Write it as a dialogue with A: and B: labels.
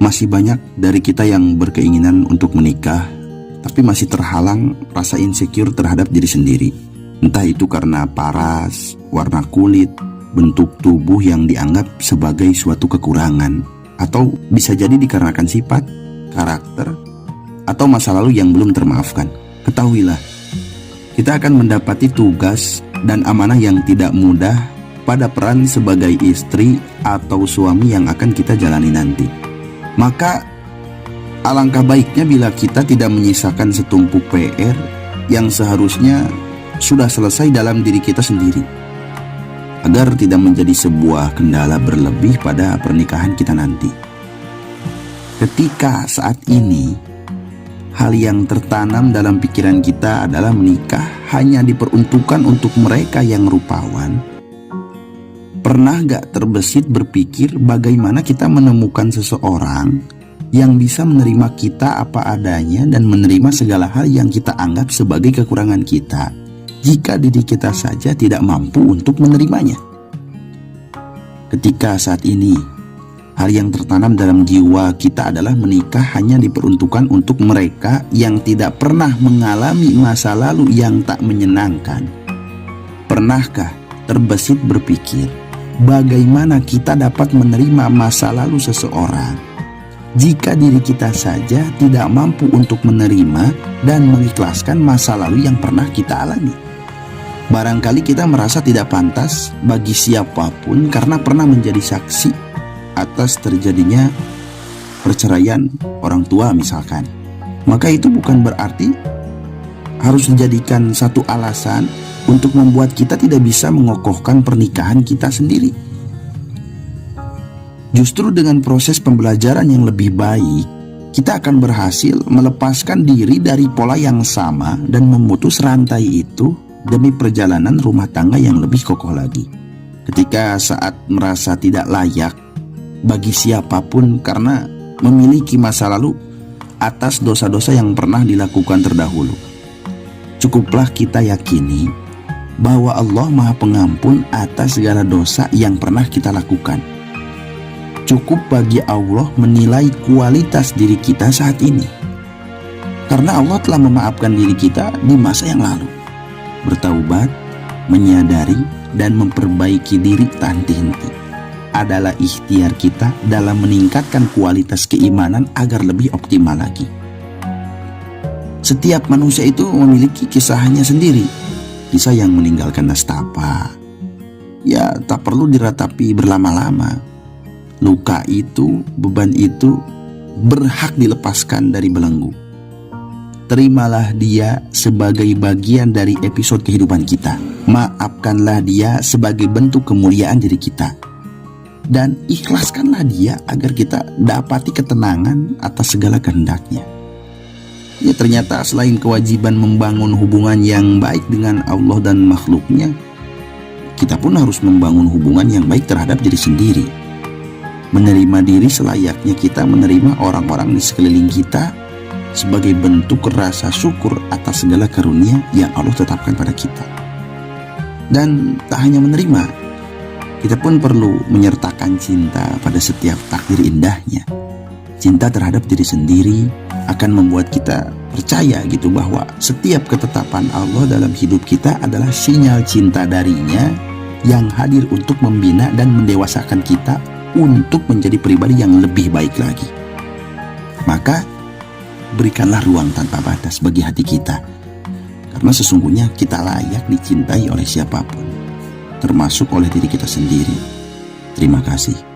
A: Masih banyak dari kita yang berkeinginan untuk menikah, tapi masih terhalang rasa insecure terhadap diri sendiri. Entah itu karena paras, warna kulit, bentuk tubuh yang dianggap sebagai suatu kekurangan, atau bisa jadi dikarenakan sifat, karakter, atau masa lalu yang belum termaafkan. Ketahuilah, kita akan mendapati tugas dan amanah yang tidak mudah pada peran sebagai istri atau suami yang akan kita jalani nanti. Maka alangkah baiknya bila kita tidak menyisakan setumpuk PR yang seharusnya sudah selesai dalam diri kita sendiri, agar tidak menjadi sebuah kendala berlebih pada pernikahan kita nanti. Ketika saat ini hal yang tertanam dalam pikiran kita adalah menikah hanya diperuntukkan untuk mereka yang rupawan, pernah gak terbesit berpikir bagaimana kita menemukan seseorang yang bisa menerima kita apa adanya dan menerima segala hal yang kita anggap sebagai kekurangan kita, jika diri kita saja tidak mampu untuk menerimanya? Ketika saat ini hal yang tertanam dalam jiwa kita adalah menikah hanya diperuntukkan untuk mereka yang tidak pernah mengalami masa lalu yang tak menyenangkan, pernahkah terbesit berpikir bagaimana kita dapat menerima masa lalu seseorang jika diri kita saja tidak mampu untuk menerima dan mengikhlaskan masa lalu yang pernah kita alami? Barangkali kita merasa tidak pantas bagi siapapun karena pernah menjadi saksi atas terjadinya perceraian orang tua misalkan. Maka itu bukan berarti harus dijadikan satu alasan untuk membuat kita tidak bisa mengokohkan pernikahan kita sendiri. Justru dengan proses pembelajaran yang lebih baik, kita akan berhasil melepaskan diri dari pola yang sama dan memutus rantai itu demi perjalanan rumah tangga yang lebih kokoh lagi. Ketika saat merasa tidak layak bagi siapapun karena memiliki masa lalu atas dosa-dosa yang pernah dilakukan terdahulu, cukuplah kita yakini bahwa Allah Maha Pengampun atas segala dosa yang pernah kita lakukan. Cukup bagi Allah menilai kualitas diri kita saat ini, karena Allah telah memaafkan diri kita di masa yang lalu. Bertaubat, menyadari, dan memperbaiki diri tak henti-henti adalah ikhtiar kita dalam meningkatkan kualitas keimanan agar lebih optimal lagi. Setiap manusia itu memiliki kisahnya sendiri, kisah yang meninggalkan nestapa. Ya, tak perlu diratapi berlama-lama. Luka itu, beban itu berhak dilepaskan dari belenggu. Terimalah dia sebagai bagian dari episode kehidupan kita. Maafkanlah dia sebagai bentuk kemuliaan diri kita. Dan ikhlaskanlah dia agar kita dapati ketenangan atas segala kehendaknya. Ya, ternyata selain kewajiban membangun hubungan yang baik dengan Allah dan makhluknya, kita pun harus membangun hubungan yang baik terhadap diri sendiri. Menerima diri selayaknya kita menerima orang-orang di sekeliling kita sebagai bentuk rasa syukur atas segala karunia yang Allah tetapkan pada kita. Dan tak hanya menerima, kita pun perlu menyertakan cinta pada setiap takdir indahnya. Cinta terhadap diri sendiri akan membuat kita percaya gitu bahwa setiap ketetapan Allah dalam hidup kita adalah sinyal cinta darinya yang hadir untuk membina dan mendewasakan kita untuk menjadi pribadi yang lebih baik lagi. Maka berikanlah ruang tanpa batas bagi hati kita, karena sesungguhnya kita layak dicintai oleh siapapun, termasuk oleh diri kita sendiri. Terima kasih.